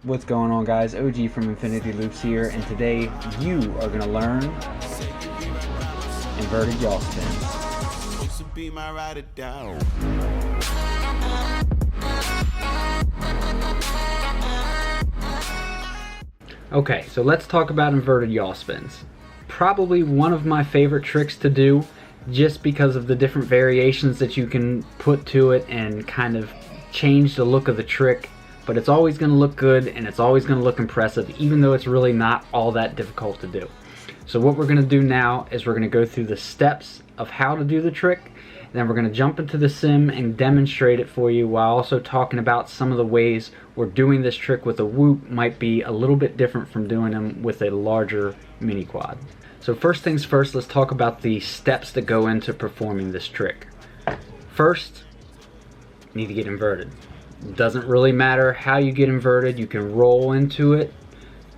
What's going on, guys? OG from Infinity Loops here, and today you are going to learn inverted yaw spins. Okay, so let's talk about inverted yaw spins. Probably one of my favorite tricks to do, just because of the different variations that you can put to it and kind of change the look of the trick. But it's always going to look good and it's always going to look impressive, even though it's really not all that difficult to do. So what we're going to do now is we're going to go through the steps of how to do the trick, and then we're going to jump into the sim and demonstrate it for you, while also talking about some of the ways where doing this trick with a whoop might be a little bit different from doing them with a larger mini quad. So first things first, let's talk about the steps that go into performing this trick. First, you need to get inverted. It doesn't really matter how you get inverted. You can roll into it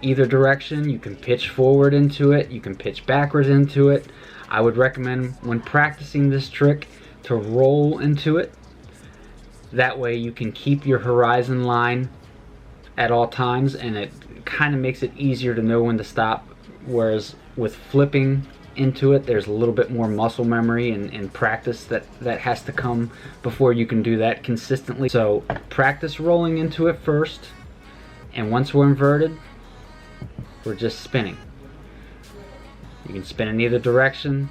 either direction. You can pitch forward into it. You can pitch backwards into it. I would recommend, when practicing this trick, to roll into it. That way you can keep your horizon line at all times, and it kind of makes it easier to know when to stop. Whereas with flipping into it, there's a little bit more muscle memory and practice that has to come before you can do that consistently. So practice rolling into it first, and once we're inverted, we're just spinning. You can spin in either direction,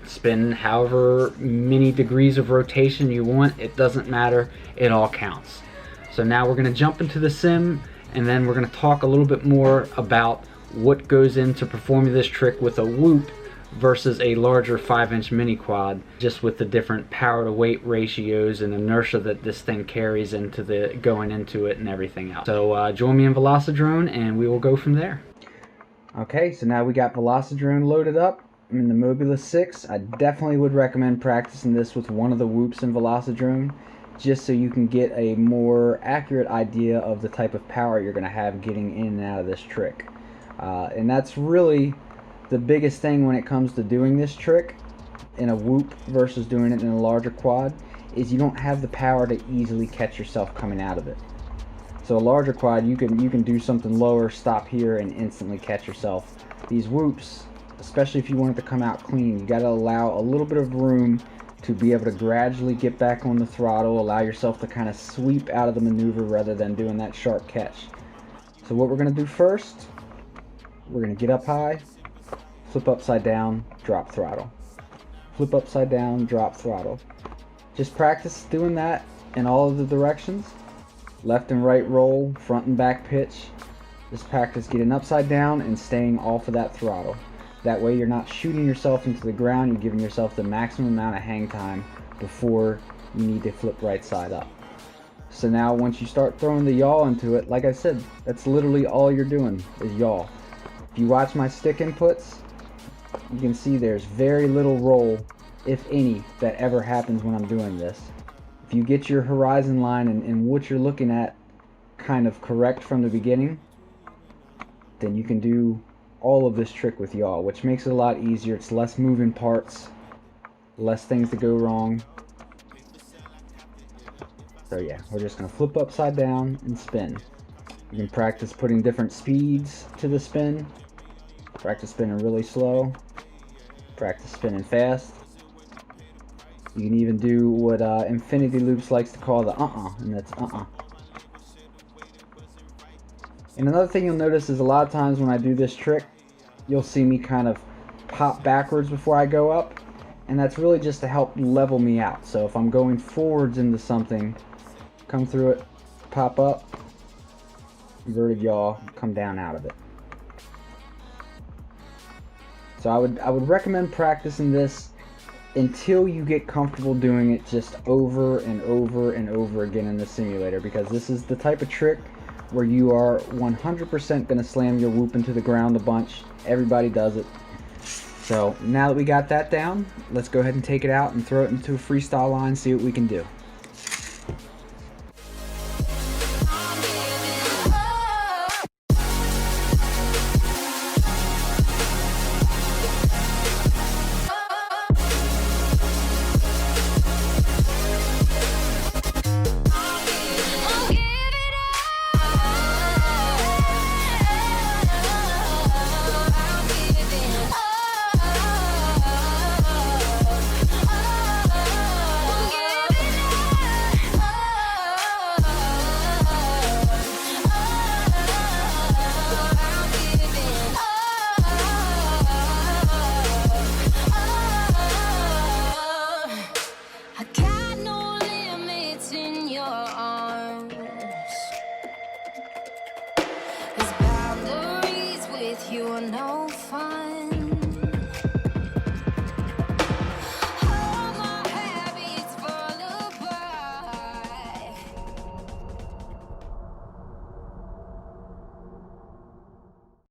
spin however many degrees of rotation you want. It doesn't matter, it all counts. So now we're going to jump into the sim, and then we're going to talk a little bit more about what goes into performing this trick with a whoop versus a larger 5-inch mini quad, just with the different power to weight ratios and inertia that this thing carries into the going into it and everything else. So join me in Velocidrone and we will go from there. Okay, so now we got Velocidrone loaded up. I'm in the Mobula 6. I definitely would recommend practicing this with one of the whoops in Velocidrone, just so you can get a more accurate idea of the type of power you're going to have getting in and out of this trick. And that's really the biggest thing when it comes to doing this trick in a whoop versus doing it in a larger quad, is you don't have the power to easily catch yourself coming out of it. So a larger quad, you can do something lower, stop here, and instantly catch yourself. These whoops, especially if you want it to come out clean, you got to allow a little bit of room to be able to gradually get back on the throttle, allow yourself to kind of sweep out of the maneuver rather than doing that sharp catch. So what we're going to do first, we're going to get up high, flip upside down, drop throttle. Flip upside down, drop throttle. Just practice doing that in all of the directions. Left and right roll, front and back pitch. Just practice getting upside down and staying off of that throttle. That way you're not shooting yourself into the ground, you're giving yourself the maximum amount of hang time before you need to flip right side up. So now once you start throwing the yaw into it, like I said, that's literally all you're doing is yaw. If you watch my stick inputs, you can see there's very little roll, if any, that ever happens when I'm doing this. If you get your horizon line and what you're looking at kind of correct from the beginning, then you can do all of this trick with yaw, which makes it a lot easier. It's less moving parts, less things to go wrong. So yeah, we're just going to flip upside down and spin. You can practice putting different speeds to the spin. Practice spinning really slow. Practice spinning fast. You can even do what Infinity Loops likes to call the and that's And another thing you'll notice is a lot of times when I do this trick, you'll see me kind of pop backwards before I go up, and that's really just to help level me out. So if I'm going forwards into something, come through it, pop up, inverted yaw, come down out of it. So I would recommend practicing this until you get comfortable doing it just over and over and over again in the simulator, because this is the type of trick where you are 100% going to slam your whoop into the ground a bunch. Everybody does it. So now that we got that down, let's go ahead and take it out and throw it into a freestyle line, see what we can do.